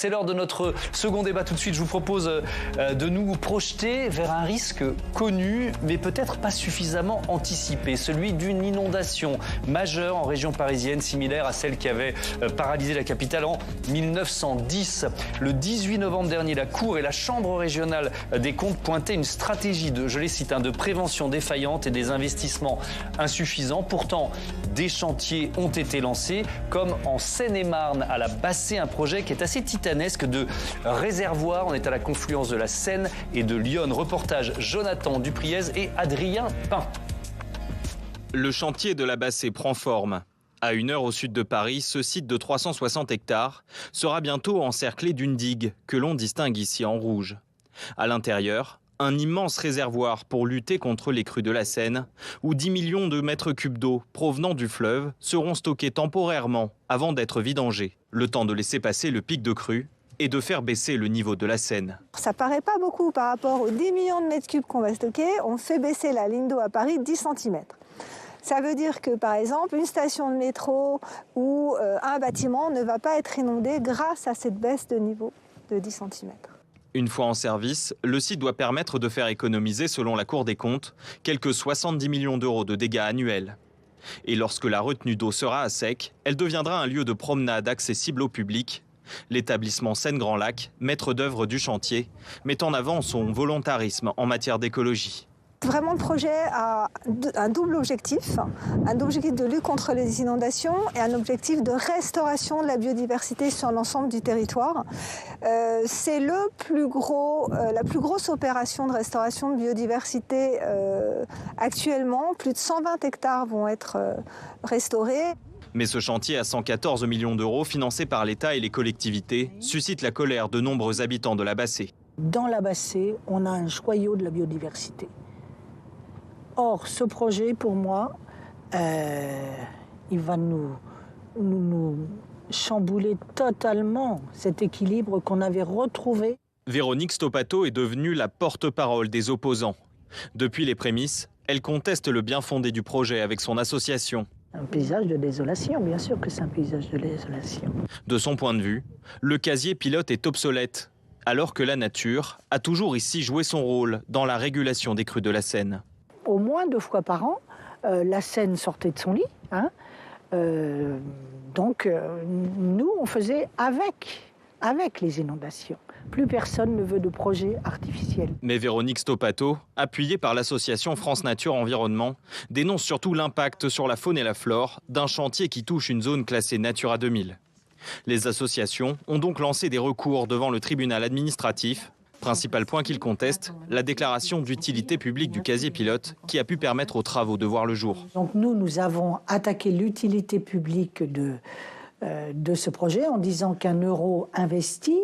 C'est l'heure de notre second débat. Tout de suite, je vous propose de nous projeter vers un risque connu, mais peut-être pas suffisamment anticipé, celui d'une inondation majeure en région parisienne, similaire à celle qui avait paralysé la capitale en 1910. Le 18 novembre dernier, la Cour et la Chambre régionale des comptes pointaient une stratégie de, je les cite, de prévention défaillante et des investissements insuffisants. Pourtant, des chantiers ont été lancés, comme en Seine-et-Marne, à la Bassée, un projet qui est assez titanesque de réservoir. On est à la confluence de la Seine et de l'Yonne. Reportage Jonathan Dupriez et Adrien Pin. Le chantier de la Bassée prend forme. À 1 heure au sud de Paris, ce site de 360 hectares sera bientôt encerclé d'une digue que l'on distingue ici en rouge. À l'intérieur, un immense réservoir pour lutter contre les crues de la Seine, où 10 millions de mètres cubes d'eau provenant du fleuve seront stockés temporairement avant d'être vidangés. Le temps de laisser passer le pic de crue et de faire baisser le niveau de la Seine. Ça paraît pas beaucoup par rapport aux 10 millions de mètres cubes qu'on va stocker. On fait baisser la ligne d'eau à Paris 10 cm. Ça veut dire que, par exemple, une station de métro ou un bâtiment ne va pas être inondé grâce à cette baisse de niveau de 10 cm. Une fois en service, le site doit permettre de faire économiser, selon la Cour des comptes, quelques 70 millions d'euros de dégâts annuels. Et lorsque la retenue d'eau sera à sec, elle deviendra un lieu de promenade accessible au public. L'établissement Seine-Grand Lac, maître d'œuvre du chantier, met en avant son volontarisme en matière d'écologie. Vraiment, le projet a un double objectif de lutte contre les inondations et un objectif de restauration de la biodiversité sur l'ensemble du territoire. C'est la plus grosse opération de restauration de biodiversité actuellement. Plus de 120 hectares vont être restaurés. Mais ce chantier à 114 millions d'euros, financé par l'État et les collectivités, suscite la colère de nombreux habitants de la Bassée. Dans la Bassée, on a un joyau de la biodiversité. Or, ce projet, pour moi, il va nous chambouler totalement cet équilibre qu'on avait retrouvé. Véronique Stopato est devenue la porte-parole des opposants. Depuis les prémices, elle conteste le bien fondé du projet avec son association. Un paysage de désolation, bien sûr que c'est un paysage de désolation. De son point de vue, le casier pilote est obsolète, alors que la nature a toujours ici joué son rôle dans la régulation des crues de la Seine. Au moins 2 fois par an, la Seine sortait de son lit. Donc, nous, on faisait avec les inondations. Plus personne ne veut de projet artificiel. Mais Véronique Stopato, appuyée par l'association France Nature Environnement, dénonce surtout l'impact sur la faune et la flore d'un chantier qui touche une zone classée Natura 2000. Les associations ont donc lancé des recours devant le tribunal administratif. Principal point qu'ils contestent, la déclaration d'utilité publique du casier pilote qui a pu permettre aux travaux de voir le jour. Donc nous avons attaqué l'utilité publique de ce projet en disant qu'un euro investi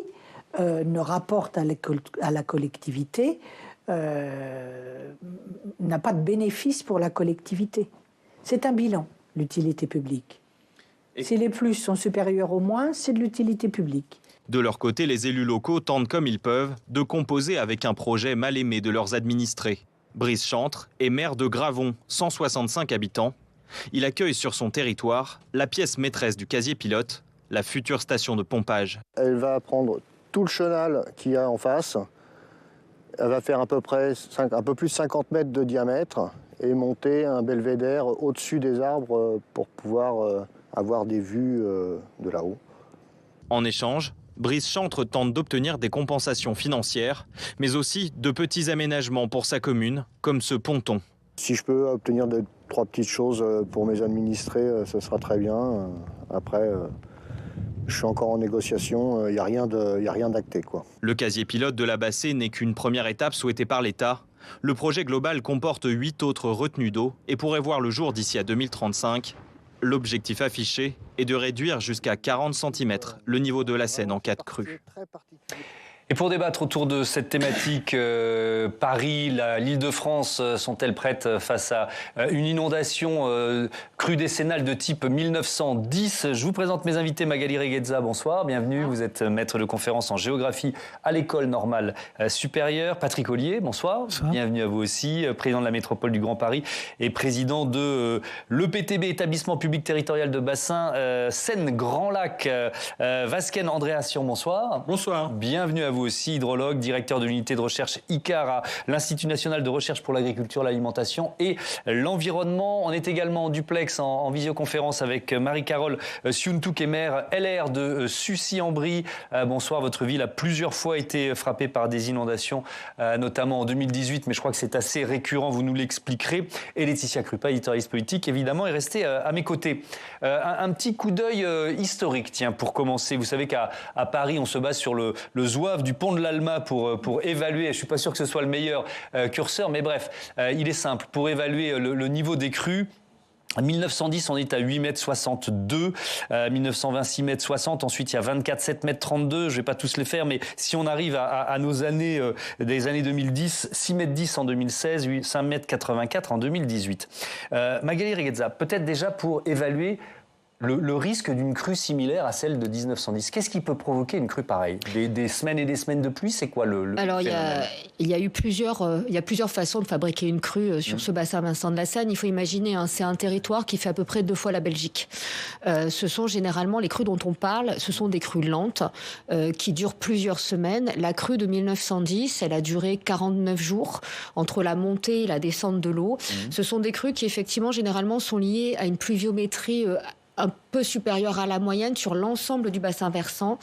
ne rapporte à la collectivité, n'a pas de bénéfice pour la collectivité. C'est un bilan, l'utilité publique. Si les plus sont supérieurs aux moins, c'est de l'utilité publique. De leur côté, les élus locaux tentent comme ils peuvent de composer avec un projet mal aimé de leurs administrés. Brice Chantre est maire de Gravon, 165 habitants. Il accueille sur son territoire la pièce maîtresse du casier pilote, la future station de pompage. Elle va prendre tout le chenal qu'il y a en face. Elle va faire à peu près un peu plus de 50 mètres de diamètre et monter un belvédère au-dessus des arbres pour pouvoir avoir des vues de là-haut. En échange, Brice Chantre tente d'obtenir des compensations financières, mais aussi de petits aménagements pour sa commune, comme ce ponton. Si je peux obtenir 3 petites choses pour mes administrés, ce sera très bien. Après, je suis encore en négociation, il n'y a rien d'acté, quoi. Le casier pilote de la Bassée n'est qu'une première étape souhaitée par l'État. Le projet global comporte 8 autres retenues d'eau et pourrait voir le jour d'ici à 2035. L'objectif affiché est de réduire jusqu'à 40 cm le niveau de la Seine en cas de crue. Et pour débattre autour de cette thématique, Paris, l'Île-de-France sont-elles prêtes face à une inondation crue décennale de type 1910 ? Je vous présente mes invités. Magali Reguezza, bonsoir, bienvenue. Vous êtes maître de conférence en géographie à l'École normale supérieure. Patrick Ollier, bonsoir. Bonsoir. Bienvenue à vous aussi, président de la métropole du Grand Paris et président de l'EPTB, établissement public territorial de bassin Seine-Grand Lac. Vasken Andréassian, bonsoir. Bonsoir. Bienvenue à vous aussi, hydrologue, directeur de l'unité de recherche ICAR à l'Institut national de recherche pour l'agriculture, l'alimentation et l'environnement. On est également en duplex, en visioconférence avec Marie-Carole Siountouk, maire LR de Sucy-en-Brie. Bonsoir, votre ville a plusieurs fois été frappée par des inondations, notamment en 2018, mais je crois que c'est assez récurrent, vous nous l'expliquerez. Et Laetitia Krupa, éditorialiste politique, évidemment, est restée à mes côtés. Un petit coup d'œil historique, tiens, pour commencer. Vous savez qu'à Paris, on se base sur le zouave du pont de l'Alma pour évaluer, je ne suis pas sûr que ce soit le meilleur curseur, mais bref, il est simple, pour évaluer le niveau des crues. En 1910, on est à 8,62 m, 1920, 6,60 m, ensuite il y a 24, 7,32 m, je ne vais pas tous les faire, mais si on arrive à nos années, des années 2010, 6,10 m en 2016, 5,84 m en 2018. Magali Reguezza, peut-être déjà pour évaluer le risque d'une crue similaire à celle de 1910. Qu'est-ce qui peut provoquer une crue pareille ? Des semaines et des semaines de pluie, c'est quoi le Alors, il y a plusieurs façons de fabriquer une crue sur ce bassin Vincent de la Seine. Il faut imaginer, c'est un territoire qui fait à peu près 2 fois la Belgique. Ce sont généralement, les crues dont on parle, ce sont des crues lentes qui durent plusieurs semaines. La crue de 1910, elle a duré 49 jours entre la montée et la descente de l'eau. Ce sont des crues qui, effectivement, généralement sont liées à une pluviométrie un peu supérieure à la moyenne sur l'ensemble du bassin versant.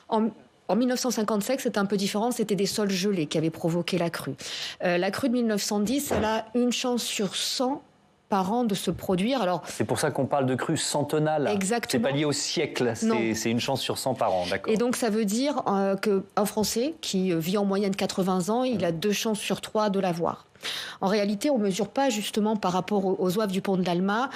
En 1955, c'était un peu différent, c'était des sols gelés qui avaient provoqué la crue. La crue de 1910, elle a une chance sur 100 par an de se produire. Alors, c'est pour ça qu'on parle de crue centenale. Exactement. C'est pas lié au siècle, c'est une chance sur 100 par an, d'accord. Et donc ça veut dire qu'un Français qui vit en moyenne 80 ans, il a 2 chances sur 3 de l'avoir. En réalité, on ne mesure pas justement par rapport aux zouaves du pont de l'Alma,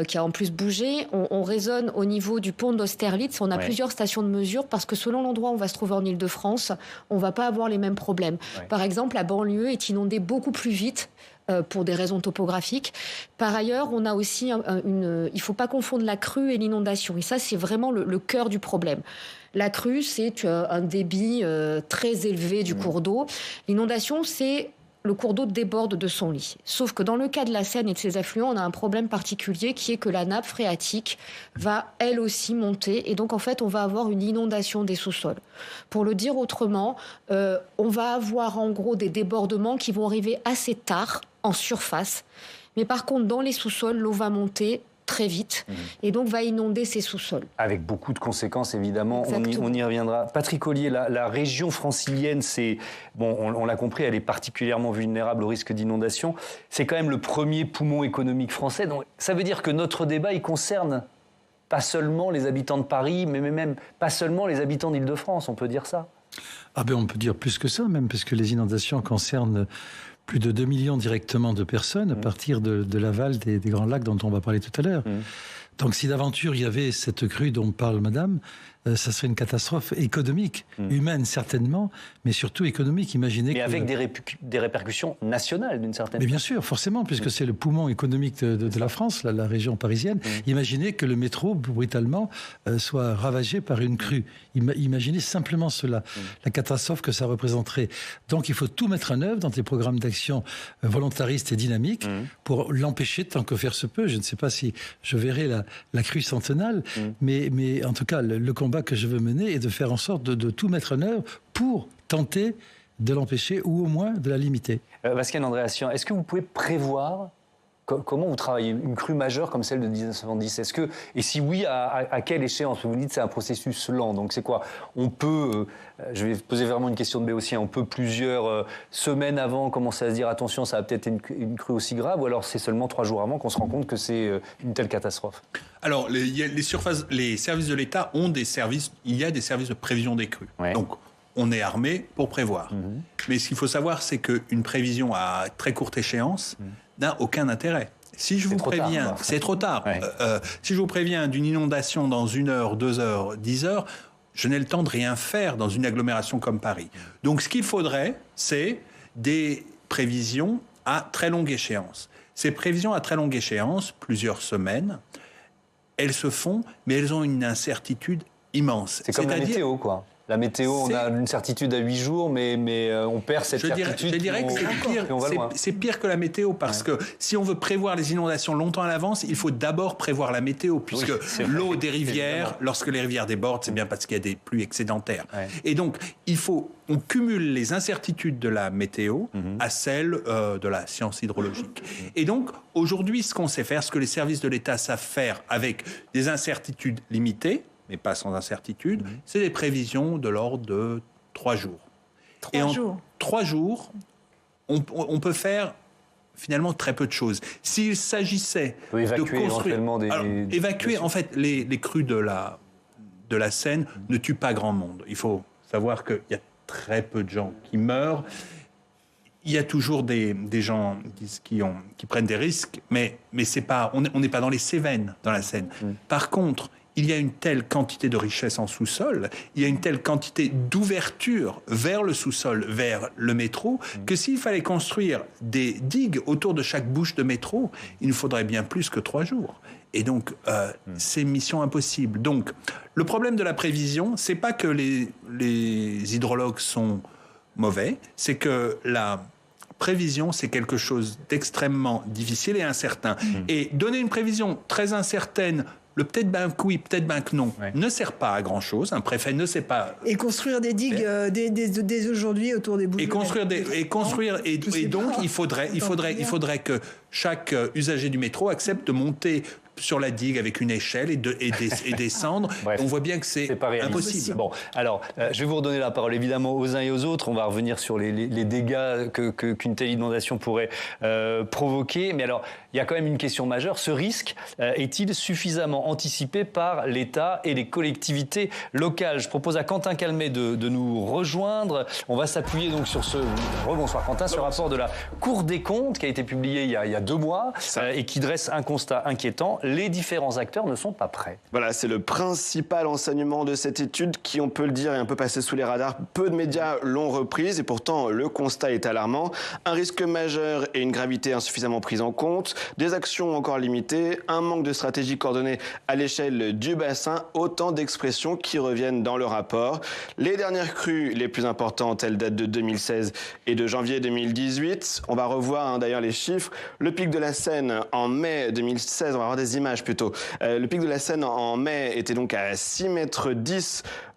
qui a en plus bougé. On raisonne au niveau du pont d'Austerlitz. On a plusieurs stations de mesure parce que selon l'endroit où on va se trouver en Île-de-France, on ne va pas avoir les mêmes problèmes. Par exemple, la banlieue est inondée beaucoup plus vite pour des raisons topographiques. Par ailleurs, on a aussi il ne faut pas confondre la crue et l'inondation. Et ça, c'est vraiment le cœur du problème. La crue, c'est un débit très élevé du cours d'eau. L'inondation, c'est le cours d'eau déborde de son lit. Sauf que dans le cas de la Seine et de ses affluents, on a un problème particulier qui est que la nappe phréatique va elle aussi monter et donc en fait on va avoir une inondation des sous-sols. Pour le dire autrement, on va avoir en gros des débordements qui vont arriver assez tard en surface, mais par contre dans les sous-sols, l'eau va monter très vite et donc va inonder ces sous-sols. Avec beaucoup de conséquences, évidemment, on y reviendra. Patrick Ollier, la région francilienne, on l'a compris, elle est particulièrement vulnérable au risque d'inondation. C'est quand même le premier poumon économique français. Donc, ça veut dire que notre débat, il concerne pas seulement les habitants de Paris, mais même pas seulement les habitants d'Île-de-France, on peut dire ça ? On peut dire plus que ça même, parce que les inondations concernent plus de 2 millions directement de personnes à partir de l'aval des Grands Lacs dont on va parler tout à l'heure. Donc si d'aventure il y avait cette crue dont parle madame, ça serait une catastrophe économique, humaine certainement, mais surtout économique. Imaginez avec des répercussions nationales d'une certaine façon. Mais bien sûr, forcément, puisque c'est le poumon économique de la France, la région parisienne. Imaginez que le métro, brutalement, soit ravagé par une crue. Imaginez simplement cela, la catastrophe que ça représenterait. Donc il faut tout mettre en œuvre dans des programmes d'action volontaristes et dynamiques pour l'empêcher tant que faire se peut. Je ne sais pas si je verrai la crue centenale, mais en tout cas, le combat que je veux mener est de faire en sorte de tout mettre en œuvre pour tenter de l'empêcher ou au moins de la limiter. Vasken Andréassian, est-ce que vous pouvez prévoir comment vous travaillez une crue majeure comme celle de 1910 ? Et si oui, à quelle échéance ? Vous dites que c'est un processus lent, donc c'est quoi ? On peut, je vais poser vraiment une question de béotien, on peut plusieurs semaines avant commencer à se dire attention, ça va peut-être être une crue aussi grave, ou alors c'est seulement 3 jours avant qu'on se rend compte que c'est une telle catastrophe ? Alors, les services de l'État ont des services, il y a des services de prévision des crues. Donc, on est armé pour prévoir. Mais ce qu'il faut savoir, c'est qu'une prévision à très courte échéance n'a aucun intérêt. Si je vous préviens, c'est trop tard. Si je vous préviens d'une inondation dans 1 heure, 2 heures, 10 heures, je n'ai le temps de rien faire dans une agglomération comme Paris. Donc ce qu'il faudrait, c'est des prévisions à très longue échéance. Ces prévisions à très longue échéance, plusieurs semaines, elles se font, mais elles ont une incertitude immense. C'est comme la météo, quoi. La météo, on a une certitude à 8 jours, mais on perd cette certitude. Je dirais que c'est pire que la météo, parce que si on veut prévoir les inondations longtemps à l'avance, il faut d'abord prévoir la météo, puisque l'eau des rivières, lorsque les rivières débordent, c'est bien parce qu'il y a des pluies excédentaires. Ouais. Et donc, on cumule les incertitudes de la météo à celles de la science hydrologique. Et donc, aujourd'hui, ce qu'on sait faire, ce que les services de l'État savent faire avec des incertitudes limitées, mais pas sans incertitude, c'est des prévisions de l'ordre de 3 jours. 3 jours, on peut faire finalement très peu de choses. S'il s'agissait de construire... évacuer, en fait, les crues de la Seine ne tuent pas grand monde. Il faut savoir qu'il y a très peu de gens qui meurent. Il y a toujours des gens qui prennent des risques, mais c'est pas, on n'est pas dans les Cévennes, dans la Seine. Par contre, il y a une telle quantité de richesse en sous-sol, il y a une telle quantité d'ouverture vers le sous-sol, vers le métro, que s'il fallait construire des digues autour de chaque bouche de métro, il nous faudrait bien plus que 3 jours. Et donc, c'est mission impossible. Donc, le problème de la prévision, c'est pas que les hydrologues sont mauvais, c'est que la prévision, c'est quelque chose d'extrêmement difficile et incertain. Et donner une prévision très incertaine, le peut-être bien que oui, peut-être bien que non, ne sert pas à grand-chose. Un préfet ne sait pas... Et construire des digues dès aujourd'hui autour des bouches. Et donc, il faudrait que chaque usager du métro accepte de monter sur la digue avec une échelle et descendre. Bref, on voit bien que c'est impossible. Bon, alors, je vais vous redonner la parole évidemment aux uns et aux autres. On va revenir sur les dégâts qu'une telle inondation pourrait provoquer. Mais alors, il y a quand même une question majeure. Ce risque est-il suffisamment anticipé par l'État et les collectivités locales? Je propose à Quentin Calmet de nous rejoindre. On va s'appuyer donc sur rebonsoir Quentin, ce rapport de la Cour des comptes qui a été publié il y a 2 mois et qui dresse un constat inquiétant. Les différents acteurs ne sont pas prêts. Voilà, c'est le principal enseignement de cette étude qui, on peut le dire, est un peu passé sous les radars. Peu de médias l'ont reprise et pourtant le constat est alarmant. Un risque majeur et une gravité insuffisamment prise en compte, des actions encore limitées, un manque de stratégie coordonnée à l'échelle du bassin, autant d'expressions qui reviennent dans le rapport. Les dernières crues les plus importantes, elles datent de 2016 et de janvier 2018. On va revoir d'ailleurs les chiffres. Le pic de la Seine en mai 2016, on va avoir des images plutôt. Le pic de la Seine en mai était donc à 6,10 mètres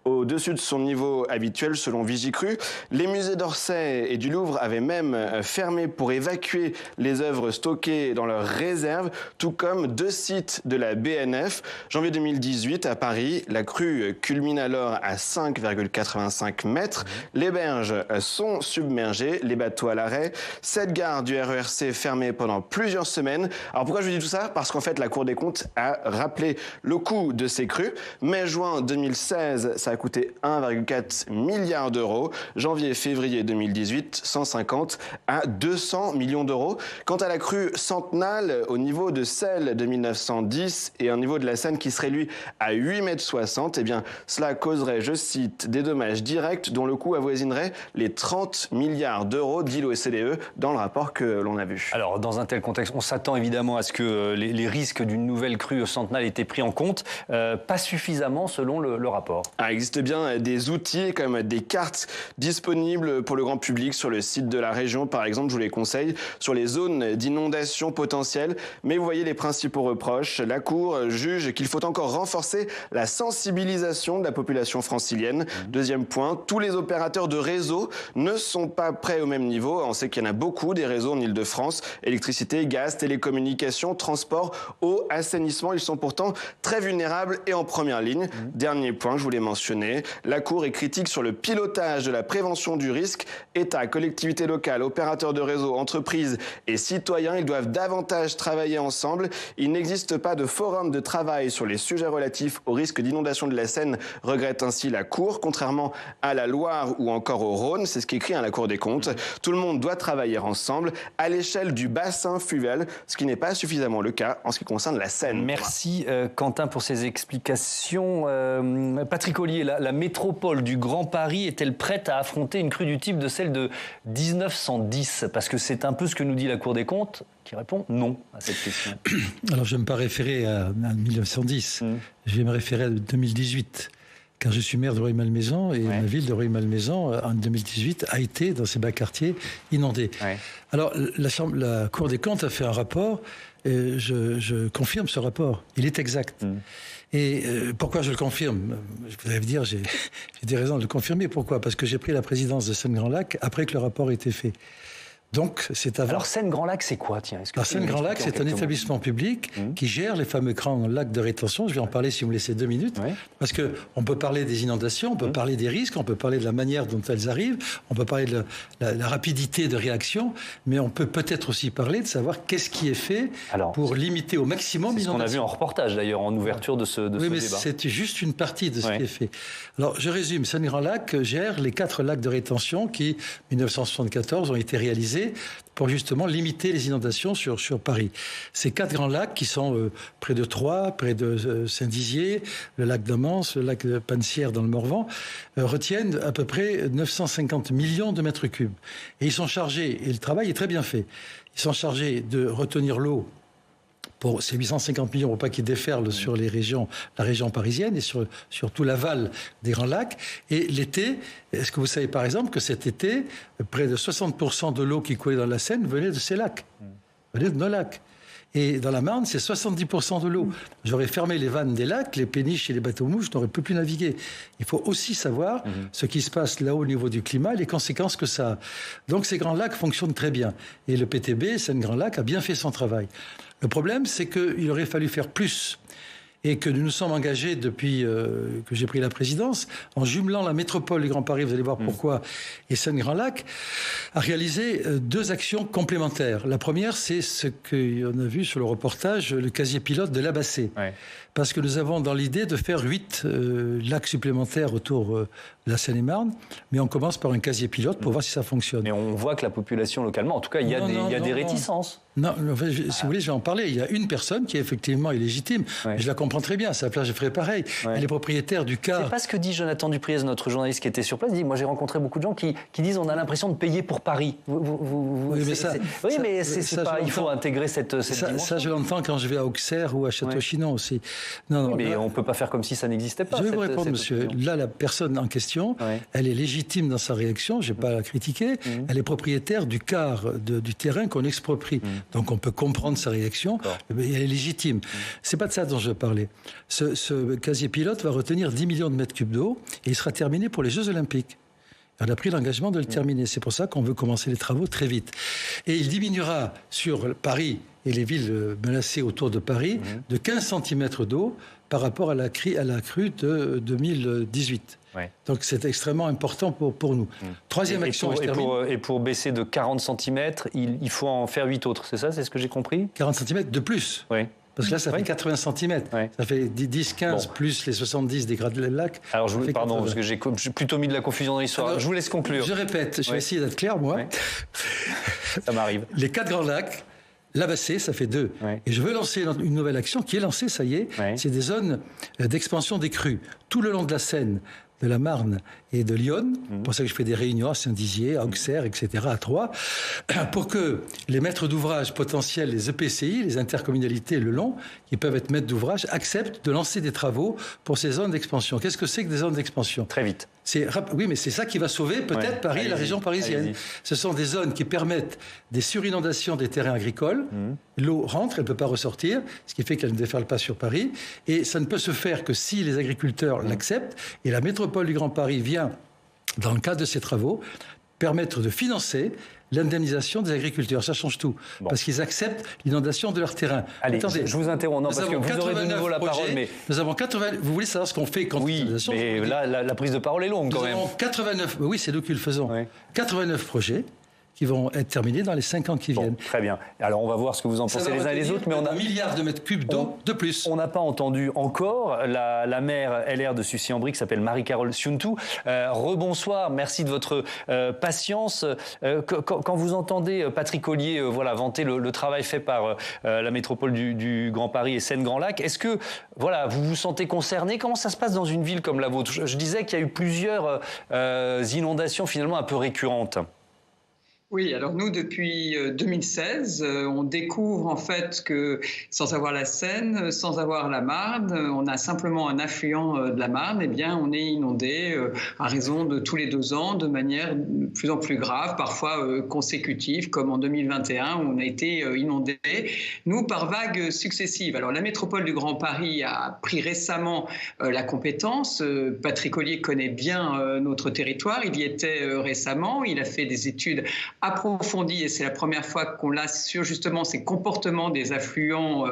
au-dessus de son niveau habituel selon Vigicru. Les musées d'Orsay et du Louvre avaient même fermé pour évacuer les œuvres stockées dans leurs réserves, tout comme 2 sites de la BNF. Janvier 2018, à Paris, la crue culmine alors à 5,85 mètres. Les berges sont submergées, les bateaux à l'arrêt. 7 gares du RERC fermées pendant plusieurs semaines. Alors pourquoi je vous dis tout ça? Parce qu'en fait, la Cour des comptes a rappelé le coût de ces crues. Mai-juin 2016, ça a coûté 1,4 milliard d'euros. Janvier-février 2018, 150 à 200 millions d'euros. Quant à la crue centenale, au niveau de celle de 1910 et un niveau de la Seine qui serait lui à 8,60 mètres, eh bien, cela causerait, je cite, des dommages directs dont le coût avoisinerait les 30 milliards d'euros, dit l'OCDE, dans le rapport que l'on a vu. Alors, dans un tel contexte, on s'attend évidemment à ce que les risques d'une nouvelle crue centenale aient été pris en compte, pas suffisamment selon le rapport. Il existe bien des outils comme des cartes disponibles pour le grand public sur le site de la région, par exemple, je vous les conseille, sur les zones d'inondation potentielles. Mais vous voyez les principaux reproches. La Cour juge qu'il faut encore renforcer la sensibilisation de la population francilienne. Deuxième point, tous les opérateurs de réseau ne sont pas prêts au même niveau. On sait qu'il y en a beaucoup des réseaux en Ile-de-France, électricité, gaz, télécommunications, transport, eau, assainissement. Ils sont pourtant très vulnérables et en première ligne. Dernier point, je vous l'ai mentionné, la Cour est critique sur le pilotage de la prévention du risque. État, collectivités locales, opérateurs de réseau, entreprises et citoyens, ils doivent davantage travailler ensemble. Il n'existe pas de forum de travail sur les sujets relatifs au risque d'inondation de la Seine, regrette ainsi la Cour, contrairement à la Loire ou encore au Rhône. C'est ce qu'écrit la Cour des comptes. Tout le monde doit travailler ensemble à l'échelle du bassin fluvial, ce qui n'est pas suffisamment le cas en ce qui concerne la Seine. Merci Quentin pour ces explications. Patrick Ollier, Ollier, la métropole du Grand Paris est-elle prête à affronter une crue du type de celle de 1910 ? Parce que c'est un peu ce que nous dit la Cour des comptes, qui répond non à cette question. Alors, je ne vais pas référer à 1910, je vais me référer à 2018. Quand je suis maire de Rueil-Malmaison, et ma ville de Rueil-Malmaison, en 2018, a été, dans ses bas quartiers, inondée. Ouais. Alors, la Cour des comptes a fait un rapport, et je confirme ce rapport. Il est exact. Et pourquoi je le confirme ? Vous allez me dire, j'ai des raisons de le confirmer. Pourquoi ? Parce que j'ai pris la présidence de Seine-Grand-Lac après que le rapport ait été fait. Donc, c'est avant. Alors, Seine-Grand-Lac, c'est quoi, tiens ? Seine-Grand-Lac, c'est un établissement public qui gère les fameux grands lacs de rétention. Je vais en parler si vous me laissez 2 minutes. Parce qu'on peut parler des inondations, on peut parler des risques, on peut parler de la manière dont elles arrivent, on peut parler de la rapidité de réaction, mais on peut peut-être aussi parler de savoir qu'est-ce qui est fait pour limiter au maximum l'inondation. C'est ce qu'on a vu en reportage, d'ailleurs, en ouverture de ce débat. Oui, mais c'est juste une partie de ce qui est fait. Alors, je résume. Seine-Grand-Lac gère les 4 lacs de rétention qui, en 1974, ont été réalisés pour justement limiter les inondations sur Paris. Ces 4 grands lacs qui sont près de Troyes, près de Saint-Dizier, le lac d'Amance, le lac de Pansières dans le Morvan, retiennent à peu près 950 millions de mètres cubes. Et ils sont chargés, et le travail est très bien fait, ils sont chargés de retenir l'eau pour ces 850 millions, pour pas qu'ils déferlent sur la région parisienne et sur tout l'aval des Grands Lacs. Et l'été, est-ce que vous savez par exemple que cet été, près de 60% de l'eau qui coulait dans la Seine venait de ces lacs, venait de nos lacs. Et dans la Marne, c'est 70% de l'eau. J'aurais fermé les vannes des lacs, les péniches et les bateaux-mouches, je n'aurais plus naviguer. Il faut aussi savoir ce qui se passe là-haut au niveau du climat et les conséquences que ça a. Donc ces grands lacs fonctionnent très bien. Et le PTB, Seine-Grand Lac, a bien fait son travail. Le problème, c'est qu'il aurait fallu faire plus. Et que nous nous sommes engagés depuis que j'ai pris la présidence, en jumelant la métropole du Grand Paris, vous allez voir pourquoi, et Seine-Grand-Lac, à réaliser 2 actions complémentaires. La première, c'est ce qu'on a vu sur le reportage, le casier pilote de l'Abassé. Parce que nous avons dans l'idée de faire 8 lacs supplémentaires autour de la Seine-et-Marne, mais on commence par un casier pilote pour voir si ça fonctionne. Mais on voit que la population localement, en tout cas, il y a des réticences. Non, si vous voulez, je vais en parler. Il y a une personne qui est effectivement illégitime. Je la comprends très bien. À sa place, je ferais pareil. Elle est propriétaire du car. C'est pas ce que dit Jonathan Dupriez, notre journaliste qui était sur place. Il dit, moi, j'ai rencontré beaucoup de gens qui disent on a l'impression de payer pour Paris. Oui, mais il faut intégrer cette dimension. Ça, je l'entends quand je vais à Auxerre ou à Château-Chinon aussi. Non, mais on peut pas faire comme si ça n'existait pas. Je vais vous répondre, monsieur. Là, la personne en question, elle est légitime dans sa réaction. Je n'ai pas à la critiquer. Elle est propriétaire du quart du terrain qu'on exproprie. Donc on peut comprendre sa réaction, mais elle est légitime. C'est pas de ça dont je parlais. Ce casier pilote va retenir 10 millions de mètres cubes d'eau et il sera terminé pour les Jeux Olympiques. On a pris l'engagement de le terminer. C'est pour ça qu'on veut commencer les travaux très vite. Et il diminuera sur Paris et les villes menacées autour de Paris de 15 cm d'eau par rapport à la crue de 2018. Donc c'est extrêmement important pour nous. Troisième action, et pour baisser de 40 cm, il faut en faire 8 autres, c'est ça ? C'est ce que j'ai compris ? 40 cm de plus. Parce que là, ça fait 80 cm. Ça fait 10-15 plus les 70 des grades de lac. Alors, pardon, parce que j'ai plutôt mis de la confusion dans l'histoire. Alors, je vous laisse conclure. Je répète, je vais essayer d'être clair, moi. Ça m'arrive. Les 4 grands lacs, l'Abassé, ça fait 2. Et je veux lancer une nouvelle action qui est lancée, ça y est. C'est des zones d'expansion des crues. Tout le long de la Seine, de la Marne et de Lyon, pour ça que je fais des réunions à Saint-Dizier, à Auxerre, etc., à Troyes, pour que les maîtres d'ouvrage potentiels, les EPCI, les intercommunalités le long, qui peuvent être maîtres d'ouvrage, acceptent de lancer des travaux pour ces zones d'expansion. Qu'est-ce que c'est que des zones d'expansion ? Très vite. Oui, mais c'est ça qui va sauver peut-être Paris et la région parisienne. Ce sont des zones qui permettent des surinondations des terrains agricoles. L'eau rentre, elle ne peut pas ressortir, ce qui fait qu'elle ne déferle pas sur Paris. Et ça ne peut se faire que si les agriculteurs l'acceptent. Et la métropole du Grand Paris vient, dans le cadre de ces travaux, permettre de financer l'indemnisation des agriculteurs. Ça change tout. Parce qu'ils acceptent l'inondation de leur terrain. Allez, attendez, je vous interromps. Non, parce que vous aurez de nouveau la parole. Mais... Nous avons 80... Vous voulez savoir ce qu'on fait quand l'inondation... Oui, mais là, la prise de parole est longue quand même. Nous avons 89... Oui, c'est nous qui le faisons. 89 projets qui vont être terminées dans les 5 ans qui viennent. Très bien. Alors, on va voir ce que vous en pensez les uns et les autres. Mais on a 1 milliard de mètres cubes d'eau de plus. On n'a pas entendu encore la maire LR de Sucy-en-Brie qui s'appelle Marie-Carole Siountou. Rebonsoir, merci de votre patience. Quand vous entendez Patrick Ollier vanter le travail fait par la métropole du Grand Paris et Seine-Grand Lac, est-ce que vous vous sentez concerné? Comment ça se passe dans une ville comme la vôtre? Je disais qu'il y a eu plusieurs inondations finalement un peu récurrentes. Oui, alors nous, depuis 2016, on découvre en fait que sans avoir la Seine, sans avoir la Marne, on a simplement un affluent de la Marne, eh bien on est inondé à raison de tous les 2 ans de manière de plus en plus grave, parfois consécutive, comme en 2021 où on a été inondé, nous, par vagues successives. Alors la métropole du Grand Paris a pris récemment la compétence. Patrick Ollier connaît bien notre territoire, il y était récemment, il a fait des études approfondie, et c'est la première fois qu'on l'a sur justement ces comportements des affluents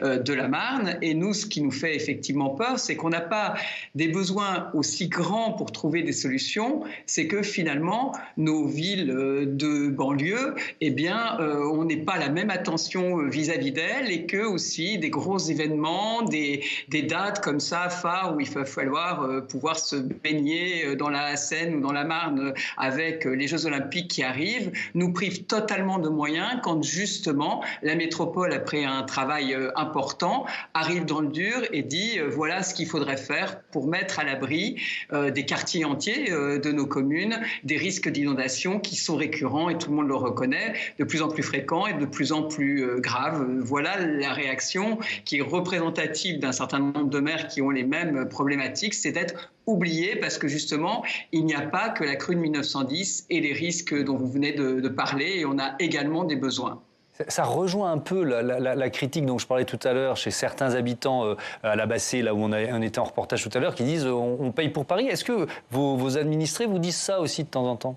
de la Marne. Et nous, ce qui nous fait effectivement peur, c'est qu'on n'a pas des besoins aussi grands pour trouver des solutions, c'est que finalement, nos villes de banlieue, eh bien, on n'est pas la même attention vis-à-vis d'elles, et que aussi des gros événements, des dates comme ça, phares, où il va falloir pouvoir se baigner dans la Seine ou dans la Marne avec les Jeux Olympiques qui arrivent, nous prive totalement de moyens quand justement la métropole, après un travail important, arrive dans le dur et dit voilà ce qu'il faudrait faire pour mettre à l'abri des quartiers entiers de nos communes, des risques d'inondation qui sont récurrents et tout le monde le reconnaît, de plus en plus fréquents et de plus en plus graves. Voilà la réaction qui est représentative d'un certain nombre de maires qui ont les mêmes problématiques, c'est d'être oublié parce que justement, il n'y a pas que la crue de 1910 et les risques dont vous venez de parler, et on a également des besoins. Ça rejoint un peu la critique dont je parlais tout à l'heure chez certains habitants à la Bassée, là où on était en reportage tout à l'heure, qui disent on paye pour Paris. Est-ce que vos administrés vous disent ça aussi de temps en temps?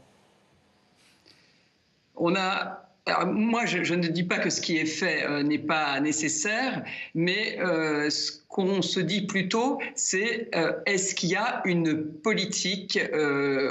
Alors, moi, je ne dis pas que ce qui est fait n'est pas nécessaire, mais ce qu'on se dit plutôt, c'est est-ce qu'il y a une politique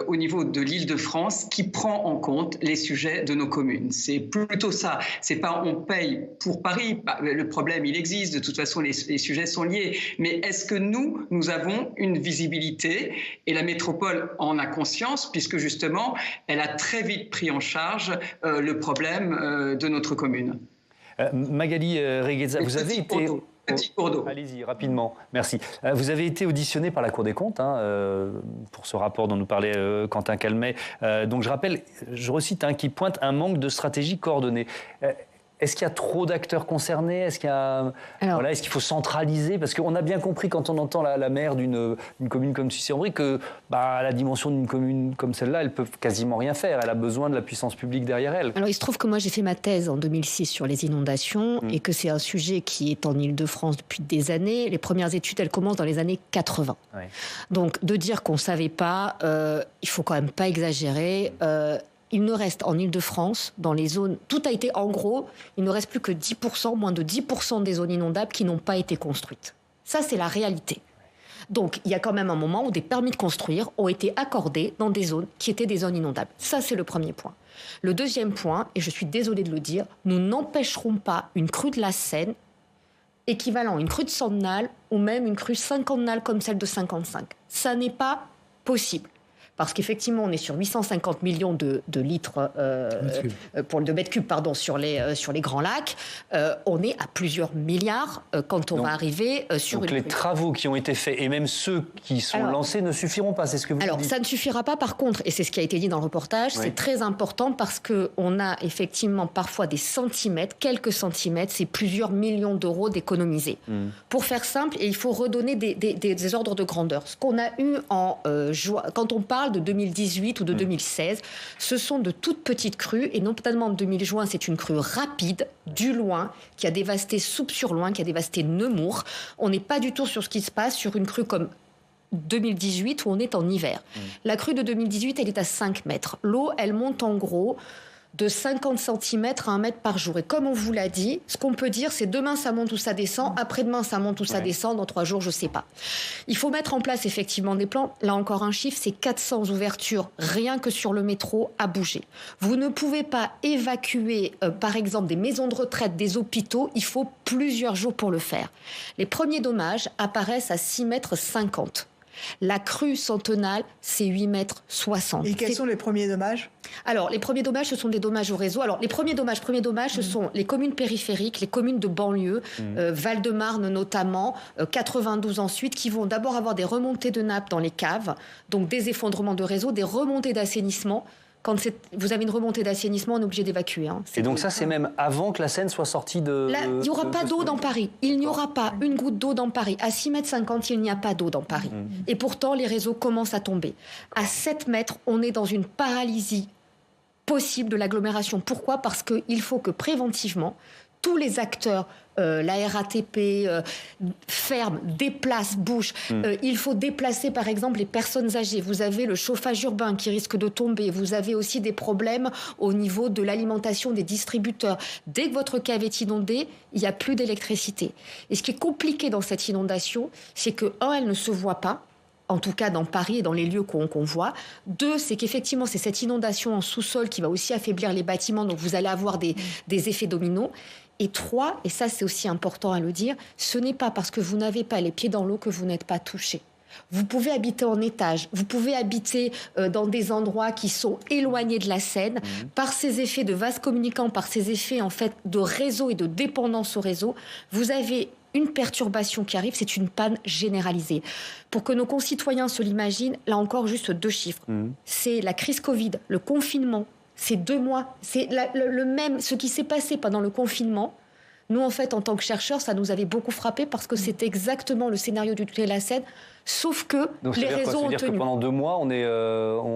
au niveau de l'Île-de-France qui prend en compte les sujets de nos communes? C'est plutôt ça. C'est pas on paye pour Paris. Le problème, il existe. De toute façon, les sujets sont liés. Mais est-ce que nous avons une visibilité? Et la métropole en a conscience, puisque justement, elle a très vite pris en charge le problème de notre commune. Magali Regueza, vous avez été... Petit cours d'eau. Allez-y, rapidement. Merci. Vous avez été auditionné par la Cour des comptes pour ce rapport dont nous parlait Quentin Calmet. Donc je rappelle, je recite, qui pointe un manque de stratégie coordonnée. Est-ce qu'il y a trop d'acteurs concernés? Est-ce qu'il faut centraliser? Parce qu'on a bien compris quand on entend la maire d'une commune comme Sucy-en-Brie que à la dimension d'une commune comme celle-là, elle peut quasiment rien faire. Elle a besoin de la puissance publique derrière elle. Alors il se trouve que moi j'ai fait ma thèse en 2006 sur les inondations et que c'est un sujet qui est en Île-de-France depuis des années. Les premières études, elles commencent dans les années 80. Ouais. Donc de dire qu'on ne savait pas, il faut quand même pas exagérer. Il ne reste en Île-de-France, dans les zones... Tout a été, en gros, il ne reste plus que 10%, moins de 10% des zones inondables qui n'ont pas été construites. Ça, c'est la réalité. Donc, il y a quand même un moment où des permis de construire ont été accordés dans des zones qui étaient des zones inondables. Ça, c'est le premier point. Le deuxième point, et je suis désolée de le dire, nous n'empêcherons pas une crue de la Seine équivalent à une crue de centenale ou même une crue cinquantennale comme celle de 55. Ça n'est pas possible. Parce qu'effectivement, on est sur 850 millions de litres de mètres cubes sur les grands lacs. On est à plusieurs milliards quand on va arriver sur donc les travaux qui ont été faits et même ceux qui sont lancés ne suffiront pas, c'est ce que vous dites. Alors, ça ne suffira pas par contre, et c'est ce qui a été dit dans le reportage, c'est très important parce qu'on a effectivement parfois des centimètres, quelques centimètres, c'est plusieurs millions d'euros d'économisés. Pour faire simple, il faut redonner des ordres de grandeur. Ce qu'on a eu quand on parle de 2018 ou de 2016, ce sont de toutes petites crues, et notamment en 2000 juin, c'est une crue rapide, du Loing, qui a dévasté Souppes-sur-Loing, qui a dévasté Nemours. On n'est pas du tout sur ce qui se passe sur une crue comme 2018 où on est en hiver. La crue de 2018, elle est à 5 mètres. L'eau, elle monte en gros de 50 cm à 1 mètre par jour. Et comme on vous l'a dit, ce qu'on peut dire, c'est demain ça monte ou ça descend, après-demain ça monte ou ça descend, dans 3 jours, je ne sais pas. Il faut mettre en place effectivement des plans. Là encore un chiffre, c'est 400 ouvertures, rien que sur le métro, à bouger. Vous ne pouvez pas évacuer, par exemple, des maisons de retraite, des hôpitaux, il faut plusieurs jours pour le faire. Les premiers dommages apparaissent à 6,50 mètres. La crue centenale, c'est 8,60 mètres. Et quels sont les premiers dommages ? Alors, les premiers dommages, ce sont des dommages au réseau. Alors, les premiers dommages, ce sont les communes périphériques, les communes de banlieue, Val-de-Marne notamment, 92 ensuite, qui vont d'abord avoir des remontées de nappes dans les caves, donc des effondrements de réseau, des remontées d'assainissement. Quand vous avez une remontée d'assainissement, on est obligé d'évacuer. Et donc ça, c'est même avant que la Seine soit sortie de... Là, il n'y aura pas d'eau dans Paris. Il n'y aura pas une goutte d'eau dans Paris. À 6,50 mètres, il n'y a pas d'eau dans Paris. Et pourtant, les réseaux commencent à tomber. À 7 mètres, on est dans une paralysie possible de l'agglomération. Pourquoi ? Parce qu'il faut que préventivement, tous les acteurs, la RATP, ferment, déplacent, bougent. Il faut déplacer, par exemple, les personnes âgées. Vous avez le chauffage urbain qui risque de tomber. Vous avez aussi des problèmes au niveau de l'alimentation des distributeurs. Dès que votre cave est inondée, il n'y a plus d'électricité. Et ce qui est compliqué dans cette inondation, c'est que, elle ne se voit pas. En tout cas dans Paris et dans les lieux qu'on voit. 2, c'est qu'effectivement, c'est cette inondation en sous-sol qui va aussi affaiblir les bâtiments, donc vous allez avoir des effets dominos. Et 3, et ça c'est aussi important à le dire, ce n'est pas parce que vous n'avez pas les pieds dans l'eau que vous n'êtes pas touché. Vous pouvez habiter en étage, vous pouvez habiter dans des endroits qui sont éloignés de la Seine. Par ces effets de vases communicants, par ces effets en fait de réseau et de dépendance au réseau, vous avez une perturbation qui arrive, c'est une panne généralisée. Pour que nos concitoyens se l'imaginent, là encore juste 2 chiffres. C'est la crise Covid, le confinement, c'est 2 mois. C'est le même, ce qui s'est passé pendant le confinement. Nous, en fait, en tant que chercheurs, ça nous avait beaucoup frappé parce que c'est exactement le scénario du tunnel de la Seine, sauf que donc, les réseaux ont tenu. Que pendant 2 mois, on est...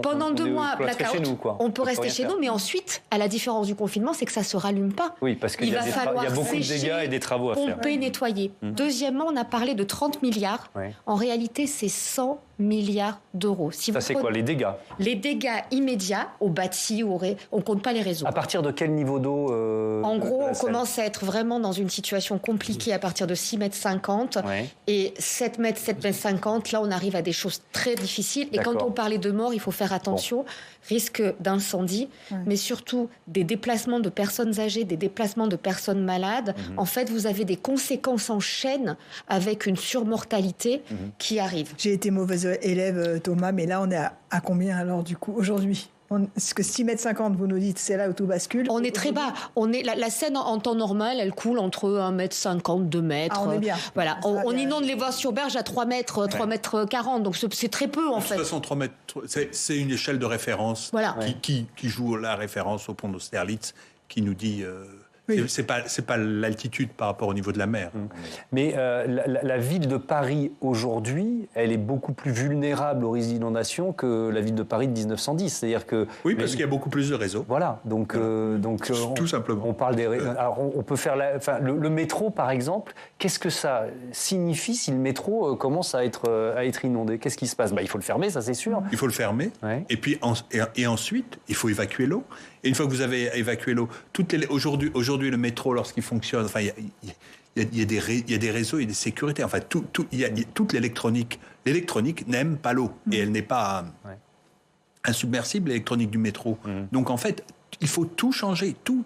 pendant 2 mois, blackout, chez nous, quoi. on peut rester chez nous, mais ensuite, à la différence du confinement, c'est que ça ne se rallume pas. Oui, parce qu'il y a beaucoup de dégâts et des travaux à faire. Pomper, nettoyer. Deuxièmement, on a parlé de 30 milliards. En réalité, c'est 100 milliards d'euros. Ça, c'est quoi, les dégâts ? Les dégâts immédiats au bâti, on ne compte pas les réseaux. À partir de quel niveau d'eau En gros, on commence à être vraiment dans une situation compliquée à partir de 6,50 m. Et 7 mètres, 7,50 m, là, on arrive à des choses très difficiles. Et quand on parlait de mort, il faut faire attention. Risque d'incendie, mais surtout des déplacements de personnes âgées, des déplacements de personnes malades. En fait, vous avez des conséquences en chaîne avec une surmortalité qui arrive. J'ai été mauvaise élève, Thomas, mais là, on est à combien alors, du coup, aujourd'hui ? Est-ce que 6,50 m, vous nous dites, c'est là où tout bascule ? On est très bas. La Seine, en temps normal, elle coule entre 1,50 m, 2 mètres. On est bien. Voilà. On inonde les voies sur berge à 3 mètres, 3,40 mètres. Donc, c'est très peu, en fait. De toute façon, 3 mètres, c'est une échelle de référence qui joue la référence au pont d'Austerlitz, qui nous dit... C'est pas l'altitude par rapport au niveau de la mer. Mais la ville de Paris aujourd'hui, elle est beaucoup plus vulnérable aux risques d'inondation que la ville de Paris de 1910. C'est-à-dire que parce qu'il y a beaucoup plus de réseaux. Voilà, donc tout simplement. On parle des. Alors on peut faire le métro par exemple. Qu'est-ce que ça signifie si le métro commence à être inondé ? Qu'est-ce qui se passe ? Il faut le fermer, ça c'est sûr. Il faut le fermer. Et puis ensuite, il faut évacuer l'eau. Et une fois que vous avez évacué l'eau, aujourd'hui le métro, lorsqu'il fonctionne, enfin, il y a des réseaux, il y a des sécurités. Enfin, il y a toute l'électronique. L'électronique n'aime pas l'eau. Et elle n'est pas insubmersible, l'électronique du métro. Donc, en fait, il faut tout changer, tout.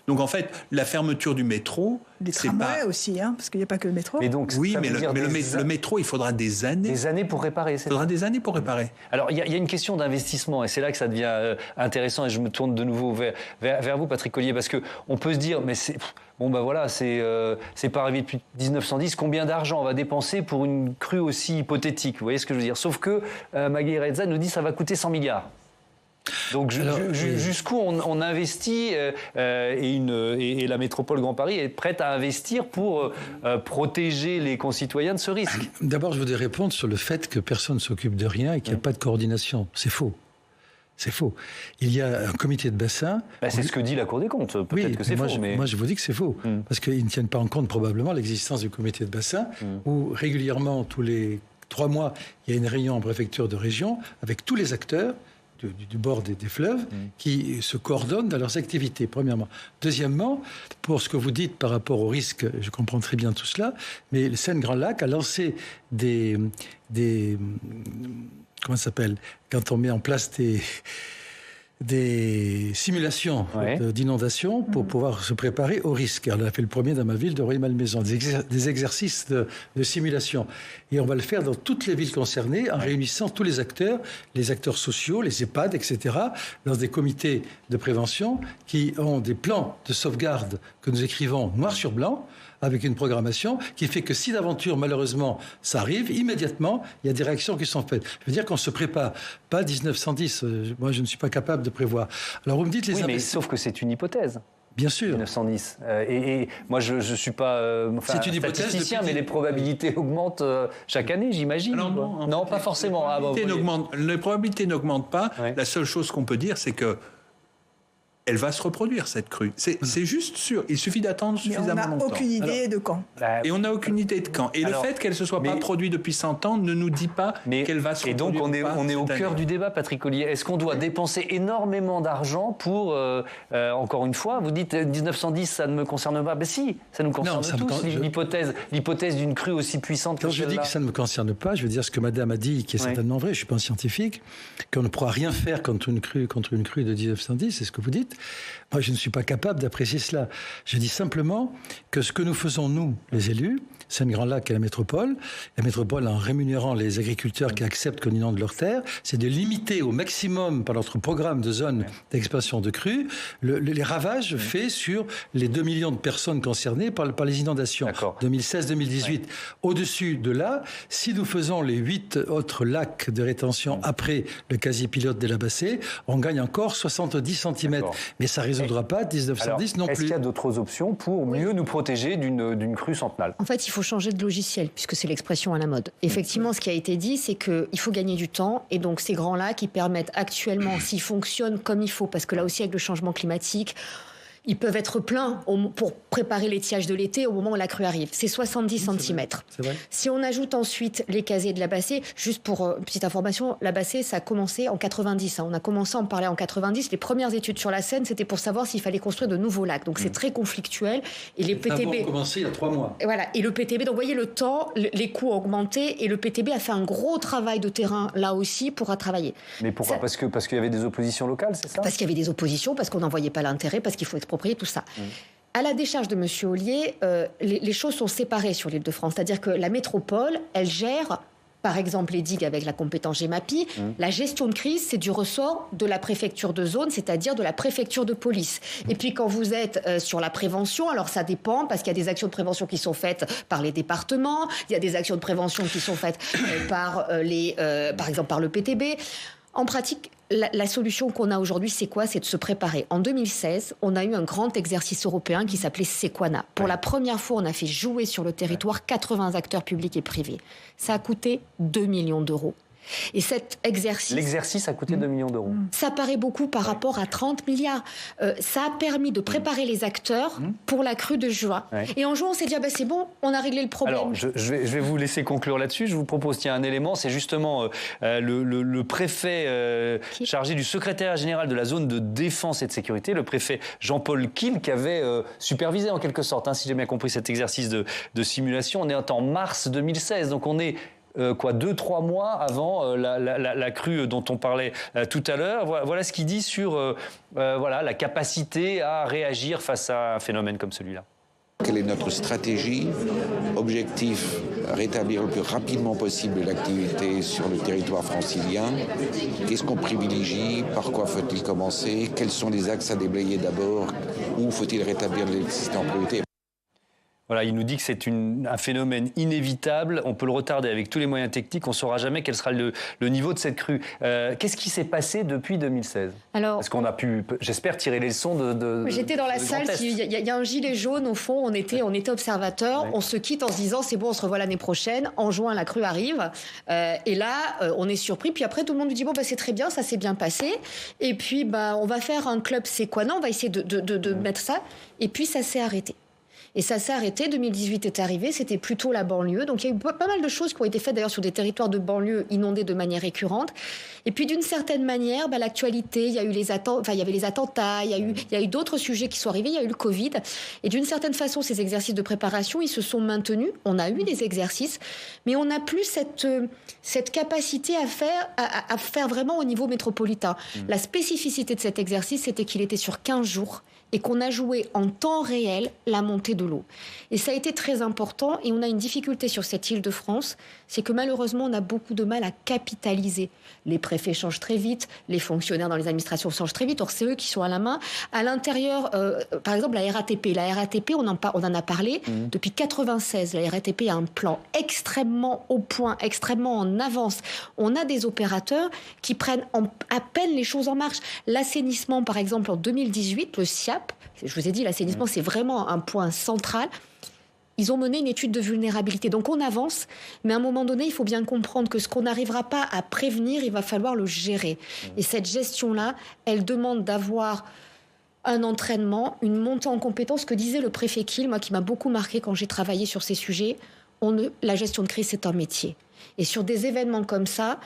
Donc, en fait, la fermeture du métro... Les tramways aussi, parce qu'il n'y a pas que le métro. Mais donc, le métro, il faudra des années. Des années pour réparer. Il faudra des années pour réparer. Alors, il y a une question d'investissement, et c'est là que ça devient intéressant, et je me tourne de nouveau vers vous, Patrick Collier, parce qu'on peut se dire, mais c'est pas arrivé depuis 1910, combien d'argent on va dépenser pour une crue aussi hypothétique ? Vous voyez ce que je veux dire ? Sauf que Maggie Reza nous dit que ça va coûter 100 milliards. Donc jusqu'où on investit et la métropole Grand Paris est prête à investir pour protéger les concitoyens de ce risque ? D'abord, je voudrais répondre sur le fait que personne ne s'occupe de rien et qu'il n'y a pas de coordination. C'est faux. C'est faux. Il y a un comité de bassin... c'est ce que dit la Cour des comptes. Peut-être que c'est faux. Moi, je vous dis que c'est faux. Parce qu'ils ne tiennent pas en compte probablement l'existence du comité de bassin où régulièrement, tous les 3 mois, il y a une réunion en préfecture de région avec tous les acteurs du bord des fleuves qui se coordonnent dans leurs activités, premièrement. Deuxièmement, pour ce que vous dites par rapport au risque, je comprends très bien tout cela, mais le Seine-Grand Lac a lancé des comment ça s'appelle, quand on met en place des simulations d'inondation pour pouvoir se préparer au risque. On a fait le premier dans ma ville de Rueil-Malmaison, des exercices de simulation. Et on va le faire dans toutes les villes concernées en réunissant tous les acteurs sociaux, les EHPAD, etc., dans des comités de prévention qui ont des plans de sauvegarde que nous écrivons noir sur blanc, avec une programmation qui fait que si d'aventure, malheureusement, ça arrive, immédiatement, il y a des réactions qui sont faites. Je veux dire qu'on se prépare. Pas 1910. Moi, je ne suis pas capable de prévoir. Alors, vous me dites mais sauf que c'est une hypothèse. Bien sûr. 1910. Et moi, je ne suis pas c'est une hypothèse statisticien, mais les probabilités augmentent chaque année, j'imagine. Non, pas forcément. Les probabilités n'augmentent pas. La seule chose qu'on peut dire, c'est que elle va se reproduire, cette crue. C'est juste sûr. Il suffit d'attendre suffisamment longtemps. On n'a aucune idée de quand. Et on n'a aucune idée de quand. Et le fait qu'elle ne se soit pas produite depuis 100 ans ne nous dit pas qu'elle va se reproduire. Et donc, on est au cœur du débat, Patrick Ollier. Est-ce qu'on doit dépenser énormément d'argent pour, encore une fois, vous dites 1910, ça ne me concerne pas. Ben si, ça nous concerne tous. L'hypothèse d'une crue aussi puissante que celle-là. Quand je dis que ça ne me concerne pas, je veux dire ce que Madame a dit, qui est certainement vrai, je ne suis pas un scientifique, qu'on ne pourra rien faire contre une crue de 1910, c'est ce que vous dites. Moi, je ne suis pas capable d'apprécier cela. Je dis simplement que ce que nous faisons, nous, les élus, Seine-Grand Lac et la métropole en rémunérant les agriculteurs qui acceptent qu'on inonde leurs terres, c'est de limiter au maximum, par notre programme de zone d'expansion de crues, les ravages faits sur les 2 millions de personnes concernées par les inondations 2016-2018. Au-dessus de là, si nous faisons les 8 autres lacs de rétention après le quasi-pilote de la Bassée, on gagne encore 70 cm. Mais ça ne résoudra pas 1910 non plus. Est-ce qu'il y a d'autres options pour mieux nous protéger d'une crue centenale ? En fait, il faut changer de logiciel, puisque c'est l'expression à la mode. Effectivement, ce qui a été dit, c'est qu'il faut gagner du temps. Et donc, ces grands lacs, qui permettent actuellement, s'ils fonctionnent comme il faut, parce que là aussi, avec le changement climatique, ils peuvent être pleins pour préparer l'étiage de l'été au moment où la crue arrive. C'est 70 cm. C'est vrai. Si on ajoute ensuite les casiers de la Bassée, juste pour petite information, la Bassée, ça a commencé en 90. On a commencé à en parler en 90. Les premières études sur la Seine, c'était pour savoir s'il fallait construire de nouveaux lacs. Donc c'est très conflictuel. Et les PTB ont commencé il y a 3 mois. Et voilà. Et le PTB, donc vous voyez le temps, les coûts ont augmenté et le PTB a fait un gros travail de terrain là aussi pour travailler. Mais pourquoi ? Parce qu'il y avait des oppositions locales, c'est ça ? Parce qu'il y avait des oppositions, parce qu'on n'en voyait pas l'intérêt, parce qu'il faut exproprier tout ça. À la décharge de M. Ollier, les choses sont séparées sur l'Île-de-France. C'est-à-dire que la métropole, elle gère, par exemple, les digues avec la compétence GEMAPI. La gestion de crise, c'est du ressort de la préfecture de zone, c'est-à-dire de la préfecture de police. Et puis, quand vous êtes sur la prévention, alors ça dépend, parce qu'il y a des actions de prévention qui sont faites par les départements, il y a des actions de prévention qui sont faites par exemple, par le PTB. En pratique, la solution qu'on a aujourd'hui, c'est quoi ? C'est de se préparer. En 2016, on a eu un grand exercice européen qui s'appelait Sequana. Pour la première fois, on a fait jouer sur le territoire 80 acteurs publics et privés. Ça a coûté 2 millions d'euros. Et cet exercice... L'exercice a coûté 2 millions d'euros. Ça paraît beaucoup par rapport à 30 milliards. Ça a permis de préparer les acteurs pour la crue de juin. Et en juin, on s'est dit, c'est bon, on a réglé le problème. Alors, je vais vous laisser conclure là-dessus. Je vous propose, un élément, c'est justement le préfet chargé du secrétariat général de la zone de défense et de sécurité, le préfet Jean-Paul Kiel, qui avait supervisé en quelque sorte, si j'ai bien compris, cet exercice de simulation. On est en mars 2016, donc on est... 2-3 mois avant la crue dont on parlait tout à l'heure. Voilà ce qu'il dit sur la capacité à réagir face à un phénomène comme celui-là. Quelle est notre stratégie ? Objectif, rétablir le plus rapidement possible l'activité sur le territoire francilien. Qu'est-ce qu'on privilégie ? Par quoi faut-il commencer ? Quels sont les axes à déblayer d'abord ? Où faut-il rétablir l'électricité en priorité ? Voilà, il nous dit que c'est un phénomène inévitable. On peut le retarder avec tous les moyens techniques. On ne saura jamais quel sera le niveau de cette crue. Qu'est-ce qui s'est passé depuis 2016 ? Parce qu'on a pu, j'espère, tirer les leçons de J'étais dans la salle. Il y a un gilet jaune au fond. On était observateurs. On se quitte en se disant c'est bon, on se revoit l'année prochaine. En juin, la crue arrive. Et là, on est surpris. Puis après, tout le monde nous dit c'est très bien, ça s'est bien passé. Et puis, on va faire un club Sequana. On va essayer de mettre ça. Et puis, ça s'est arrêté. Et ça s'est arrêté, 2018 est arrivé, c'était plutôt la banlieue. Donc il y a eu pas mal de choses qui ont été faites d'ailleurs sur des territoires de banlieue inondés de manière récurrente. Et puis d'une certaine manière, l'actualité, il y a eu il y avait les attentats, il y a eu d'autres sujets qui sont arrivés, il y a eu le Covid. Et d'une certaine façon, ces exercices de préparation, ils se sont maintenus. On a eu des exercices, mais on n'a plus cette capacité à faire vraiment au niveau métropolitain. La spécificité de cet exercice, c'était qu'il était sur 15 jours et qu'on a joué en temps réel la montée de l'eau. Et ça a été très important, et on a une difficulté sur cette Île-de-France, c'est que malheureusement, on a beaucoup de mal à capitaliser. Les préfets changent très vite, les fonctionnaires dans les administrations changent très vite, or c'est eux qui sont à la main. À l'intérieur, par exemple, la RATP. La RATP, on en a parlé, depuis 1996, la RATP a un plan extrêmement au point, extrêmement en avance. On a des opérateurs qui prennent à peine les choses en marche. L'assainissement, par exemple, en 2018, le SIAP, je vous ai dit, l'assainissement, c'est vraiment un point central. Ils ont mené une étude de vulnérabilité. Donc on avance, mais à un moment donné, il faut bien comprendre que ce qu'on n'arrivera pas à prévenir, il va falloir le gérer. Et cette gestion-là, elle demande d'avoir un entraînement, une montée en compétences, que disait le préfet Kiel, moi qui m'a beaucoup marqué quand j'ai travaillé sur ces sujets. La gestion de crise, c'est un métier. Et sur des événements comme ça,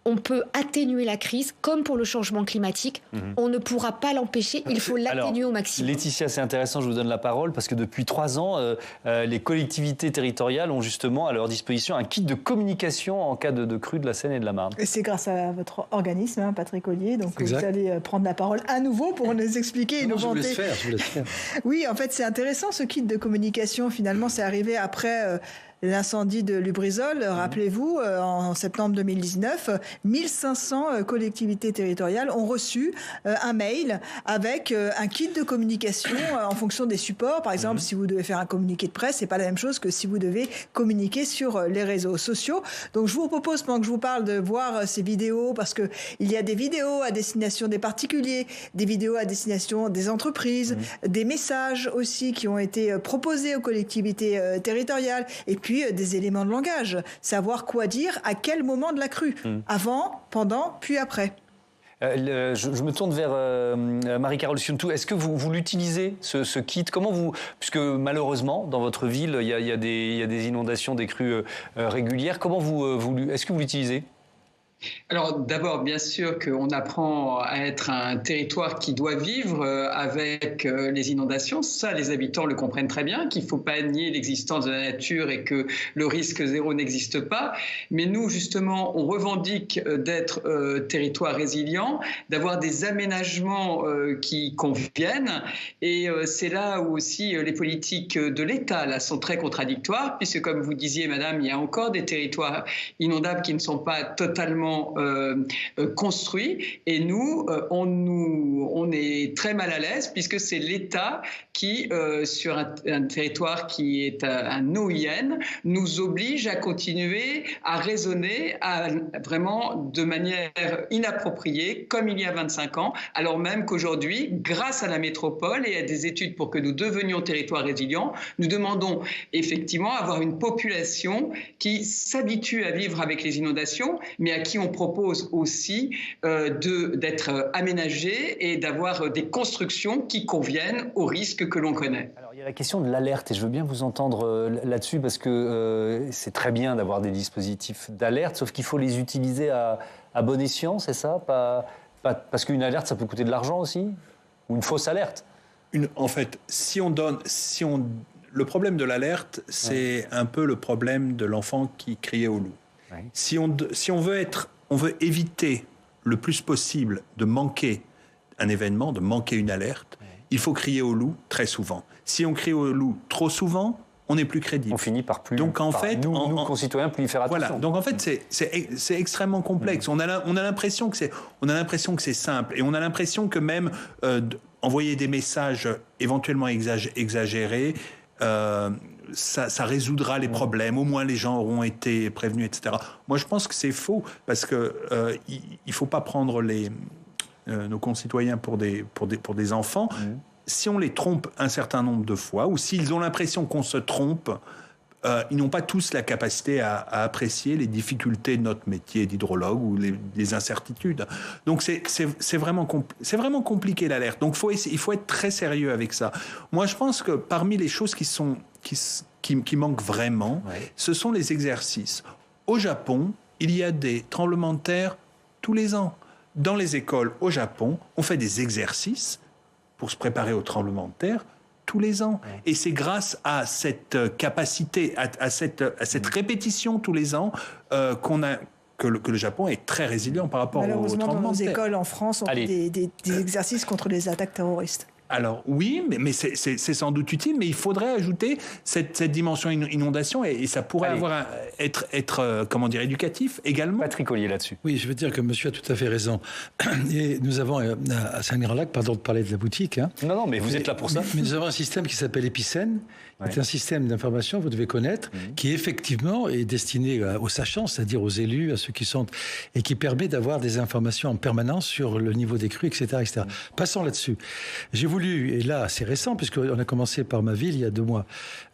on peut atténuer la crise, comme pour le changement climatique. On ne pourra pas l'empêcher, il faut l'atténuer au maximum. Laetitia, c'est intéressant, je vous donne la parole, parce que depuis 3 ans, les collectivités territoriales ont justement à leur disposition un kit de communication en cas de crue de la Seine et de la Marne. Et c'est grâce à votre organisme, Patrick Ollier, donc exact. Vous allez prendre la parole à nouveau pour nous expliquer et nous vanter. Je vous laisse faire. Oui, en fait, c'est intéressant, ce kit de communication. Finalement, c'est arrivé après l'incendie de Lubrizol, rappelez-vous, en septembre 2019, 1500 collectivités territoriales ont reçu un mail avec un kit de communication en fonction des supports. Par exemple, si vous devez faire un communiqué de presse, c'est pas la même chose que si vous devez communiquer sur les réseaux sociaux. Donc, je vous propose, pendant que je vous parle, de voir ces vidéos, parce que il y a des vidéos à destination des particuliers, des vidéos à destination des entreprises, des messages aussi qui ont été proposés aux collectivités territoriales, et puis des éléments de langage, savoir quoi dire à quel moment de la crue, avant, pendant, puis après. Je me tourne vers Marie-Carole Siountou. Est-ce que vous l'utilisez, ce kit? Comment vous... Puisque malheureusement, dans votre ville, il y a des inondations, des crues régulières. Comment est-ce que vous l'utilisez? Alors d'abord, bien sûr qu'on apprend à être un territoire qui doit vivre avec les inondations. Ça, les habitants le comprennent très bien, qu'il ne faut pas nier l'existence de la nature et que le risque zéro n'existe pas. Mais nous, justement, on revendique d'être territoire résilient, d'avoir des aménagements qui conviennent. Et c'est là où aussi les politiques de l'État là, sont très contradictoires, puisque comme vous disiez, madame, il y a encore des territoires inondables qui ne sont pas totalement construit, et nous, on est très mal à l'aise puisque c'est l'État qui, sur un territoire qui est un OIN, nous oblige à continuer à raisonner vraiment de manière inappropriée, comme il y a 25 ans, alors même qu'aujourd'hui, grâce à la métropole et à des études pour que nous devenions territoire résilient, nous demandons effectivement avoir une population qui s'habitue à vivre avec les inondations, mais à qui on propose aussi d'être aménagé et d'avoir des constructions qui conviennent aux risques que l'on connaît. Alors, il y a la question de l'alerte, et je veux bien vous entendre là-dessus, parce que c'est très bien d'avoir des dispositifs d'alerte, sauf qu'il faut les utiliser à bon escient, c'est ça? Parce qu'une alerte, ça peut coûter de l'argent aussi? Ou une fausse alerte? En fait, le problème de l'alerte, c'est un peu le problème de l'enfant qui criait au loup. Ouais. Si on veut éviter le plus possible de manquer un événement, de manquer une alerte, il faut crier au loup très souvent. Si on crie au loup trop souvent, on n'est plus crédible. On finit par plus. Donc en fait, nous concitoyens, plus y faire attention. Voilà. Donc en fait, c'est extrêmement complexe. On a l'impression que c'est simple, et on a l'impression que même envoyer des messages éventuellement exagérés. Ça résoudra les problèmes, au moins les gens auront été prévenus, etc. Moi, je pense que c'est faux, parce que il ne faut pas prendre nos concitoyens pour des enfants. Si on les trompe un certain nombre de fois, ou s'ils ont l'impression qu'on se trompe, ils n'ont pas tous la capacité à apprécier les difficultés de notre métier d'hydrologue ou les incertitudes. Donc c'est vraiment compliqué l'alerte. Donc il faut être très sérieux avec ça. Moi, je pense que parmi les choses qui manquent vraiment, ce sont les exercices. Au Japon, il y a des tremblements de terre tous les ans. Dans les écoles au Japon, on fait des exercices pour se préparer au tremblement de terre tous les ans. Et c'est grâce à cette capacité, à cette répétition tous les ans que le Japon est très résilient par rapport au tremblement de terre. Malheureusement, dans nos écoles en France, on fait des exercices contre les attaques terroristes. Alors oui, mais c'est sans doute utile, mais il faudrait ajouter cette dimension inondation et ça pourrait être éducatif également. Patrick Ollier là-dessus. Oui, je veux dire que monsieur a tout à fait raison. Et nous avons à Saint-Grand-Lac, pardon de parler de la boutique. Non, mais vous êtes là pour ça. Mais nous avons un système qui s'appelle Epicène. C'est un système d'information, vous devez connaître, qui effectivement est destiné aux sachants, c'est-à-dire aux élus, à ceux qui sont, et qui permet d'avoir des informations en permanence sur le niveau des crues, etc., etc. Passons là-dessus. J'ai voulu, et là c'est récent, puisqu'on a commencé par ma ville il y a 2 mois,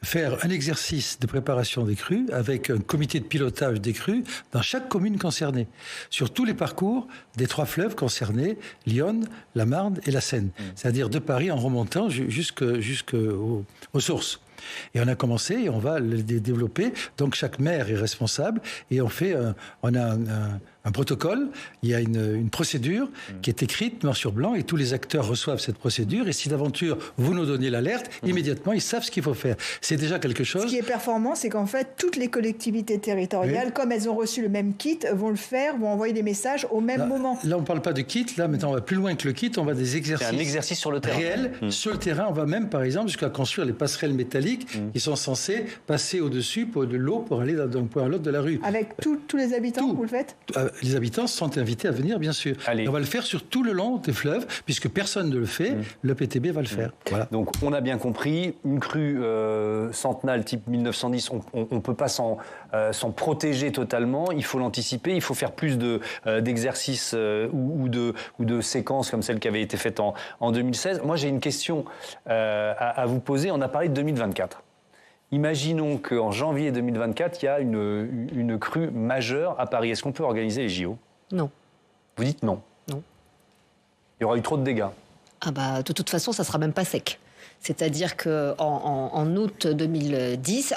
faire un exercice de préparation des crues avec un comité de pilotage des crues dans chaque commune concernée, sur tous les parcours des 3 fleuves concernés, l'Yonne, la Marne et la Seine, c'est-à-dire de Paris en remontant jusqu'aux sources. Et on a commencé et on va le développer. Donc chaque maire est responsable et on a un protocole, il y a une procédure qui est écrite noir sur blanc et tous les acteurs reçoivent cette procédure et si d'aventure vous nous donnez l'alerte, immédiatement ils savent ce qu'il faut faire. C'est déjà quelque chose. Ce qui est performant, c'est qu'en fait toutes les collectivités territoriales, comme elles ont reçu le même kit, vont envoyer des messages au même moment. Là on ne parle pas de kit, là maintenant on va plus loin que le kit, on va des exercices. C'est un exercice sur le terrain. Réel, sur le terrain, on va même par exemple jusqu'à construire les passerelles métalliques qui sont censées passer au-dessus de l'eau pour aller d'un point à l'autre de la rue. Avec tous les habitants, vous le faites ? Les habitants sont invités à venir, bien sûr. On va le faire sur tout le long des fleuves, puisque personne ne le fait, le PTB va le faire. Voilà. Donc, on a bien compris, une crue centenale type 1910, on ne peut pas s'en protéger totalement, il faut l'anticiper, il faut faire plus d'exercices ou de séquences comme celle qui avait été faite en 2016. Moi, j'ai une question à vous poser. On a parlé de 2024. Imaginons qu'en janvier 2024, il y a une crue majeure à Paris. Est-ce qu'on peut organiser les JO ? Non. Vous dites non ? Non. Il y aura eu trop de dégâts. De toute façon, ça ne sera même pas sec. C'est-à-dire qu'en août 1910,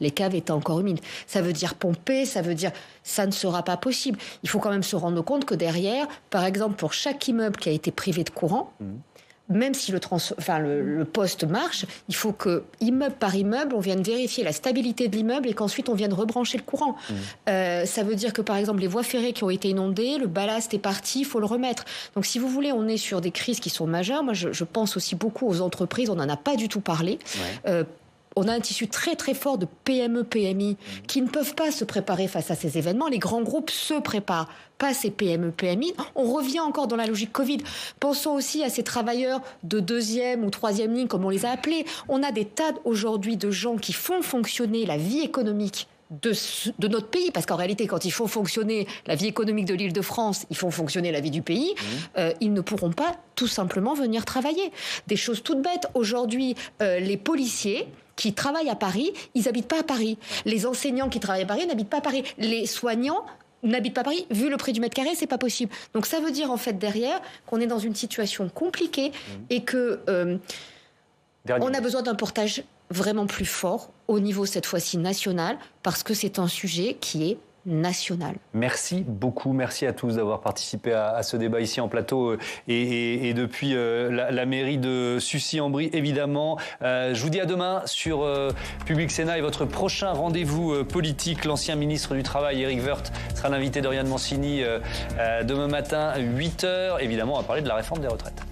les caves étaient encore humides. Ça veut dire pomper, ça veut dire ça ne sera pas possible. Il faut quand même se rendre compte que derrière, par exemple, pour chaque immeuble qui a été privé de courant, même si le poste marche, il faut que, immeuble par immeuble, on vienne vérifier la stabilité de l'immeuble et qu'ensuite on vienne rebrancher le courant. Ça veut dire que, par exemple, les voies ferrées qui ont été inondées, le ballast est parti, il faut le remettre. Donc, si vous voulez, on est sur des crises qui sont majeures. Moi, je pense aussi beaucoup aux entreprises. On n'en a pas du tout parlé. On a un tissu très très fort de PME, PMI qui ne peuvent pas se préparer face à ces événements. Les grands groupes se préparent, pas ces PME, PMI. On revient encore dans la logique Covid. Pensons aussi à ces travailleurs de 2e ou 3e ligne, comme on les a appelés. On a des tas aujourd'hui de gens qui font fonctionner la vie économique de notre pays, parce qu'en réalité, quand ils font fonctionner la vie économique de l'Île-de-France, ils font fonctionner la vie du pays, ils ne pourront pas tout simplement venir travailler. Des choses toutes bêtes. Aujourd'hui, les policiers qui travaillent à Paris, ils n'habitent pas à Paris. Les enseignants qui travaillent à Paris n'habitent pas à Paris. Les soignants n'habitent pas à Paris. Vu le prix du mètre carré, c'est pas possible. Donc ça veut dire en fait derrière qu'on est dans une situation compliquée et que on a besoin d'un portage vraiment plus fort au niveau cette fois-ci national, parce que c'est un sujet qui est national. Merci beaucoup, merci à tous d'avoir participé à ce débat ici en plateau et depuis la mairie de Sucy-en-Brie, évidemment. Je vous dis à demain sur Public Sénat et votre prochain rendez-vous politique. L'ancien ministre du Travail, Éric Woerth, sera l'invité d'Oriane Mancini demain matin, 8h. Évidemment, on va parler de la réforme des retraites.